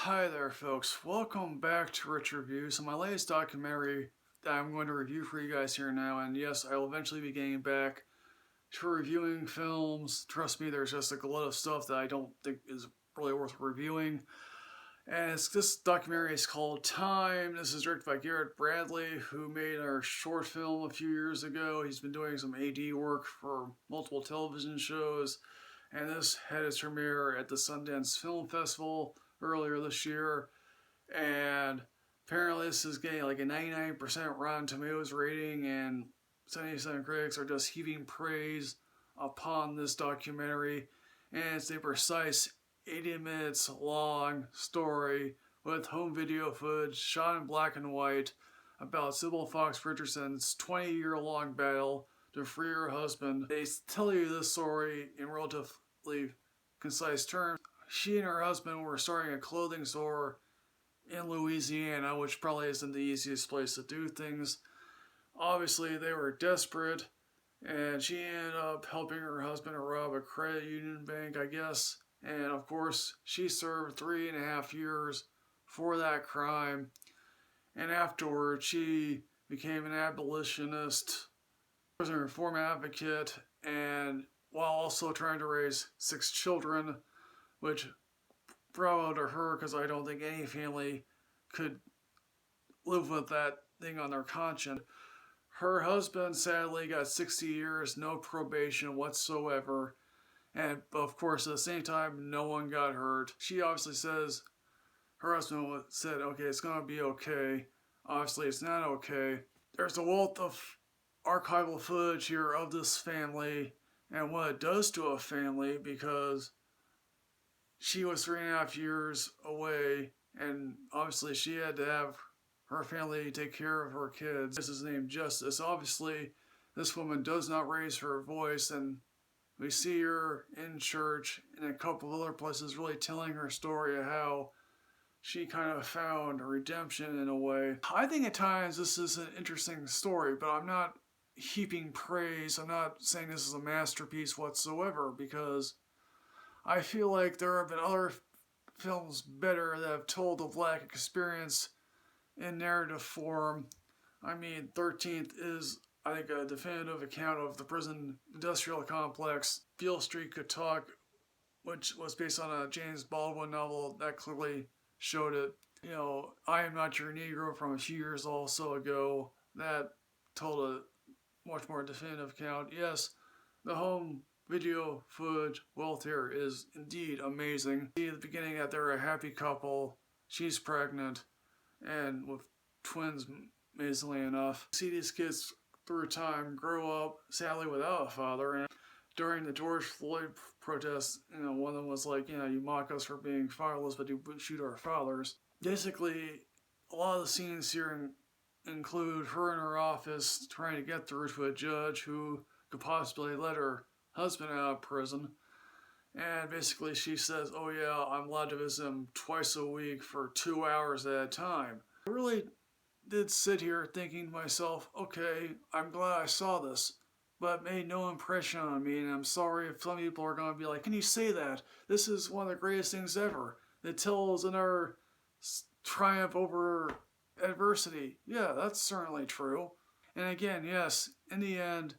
Hi there, folks. Welcome back to Rich Reviews. So my latest documentary that I'm going to review for you guys here now, and yes, I will eventually be getting back to reviewing films. Trust me, there's just like a lot of stuff that I don't think is really worth reviewing. And this documentary is called Time. This is directed by Garrett Bradley, who made our short film a few years ago. He's been doing some AD work for multiple television shows, and this had its premiere at the Sundance Film Festival earlier this year. And apparently, this is getting like a 99% Rotten Tomatoes rating, and 77 critics are just heaving praise upon this documentary. And it's a precise 80 minutes long story with home video footage shot in black and white about Sybil Fox Richardson's 20-year-long battle to free her husband. They tell you this story in relatively concise terms. She and her husband were starting a clothing store in Louisiana, which probably isn't the easiest place to do things. Obviously, they were desperate, and she ended up helping her husband rob a credit union bank, I guess. And of course, she served 3.5 years for that crime. And afterward, she became an abolitionist, prison reform advocate, and while also trying to raise 6 children, which bravo to her, because I don't think any family could live with that thing on their conscience. Her husband sadly got 60 years, no probation whatsoever, and of course at the same time no one got hurt. She obviously says, her husband said, okay, it's gonna be okay. Obviously it's not okay. There's a wealth of archival footage here of this family and what it does to a family, because she was 3.5 years away, and obviously she had to have her family take care of her kids. This is named Justice. Obviously, this woman does not raise her voice, and we see her in church and a couple of other places really telling her story of how she kind of found a redemption in a way. I think at times this is an interesting story, but I'm not heaping praise. I'm not saying this is a masterpiece whatsoever, because I feel like there have been other films better that have told of Black experience in narrative form. I mean, 13th is, I think, a definitive account of the prison industrial complex. Beale Street Could Talk, which was based on a James Baldwin novel, that clearly showed it. You know, I Am Not Your Negro from a few years also ago, that told a much more definitive account. Yes, the home video footage wealth here is indeed amazing. See at the beginning that they're a happy couple. She's pregnant and with twins, amazingly enough. See these kids through time grow up sadly without a father. And during the George Floyd protests, one of them was like, you mock us for being fatherless, but you shoot our fathers. Basically, a lot of the scenes here include her in her office trying to get through to a judge who could possibly let her husband out of prison. And basically she says, oh yeah, I'm allowed to visit him twice a week for 2 hours at a time. I really did sit here thinking to myself, okay, I'm glad I saw this, but it made no impression on me, and I'm sorry if some people are going to be like, can you say that? This is one of the greatest things ever. It tells another triumph over adversity. Yeah, that's certainly true. And again, yes, in the end,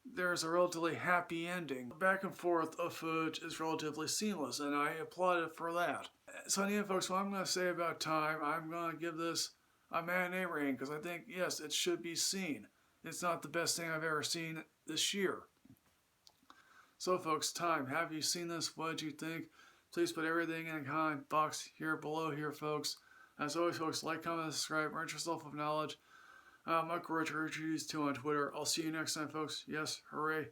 there's a relatively happy ending. The back and forth of footage is relatively seamless, and I applaud it for that. So anyway, folks, what I'm going to say about Time, I'm going to give this a matinee rating, because I think, yes, it should be seen. It's not the best thing I've ever seen this year. So folks, Time, have you seen this? What did you think? Please put everything in the comment box here below here, folks. As always, folks, like, comment, subscribe, enrich yourself with knowledge. Michael Richards 2 on Twitter. I'll see you next time, folks. Yes, hooray.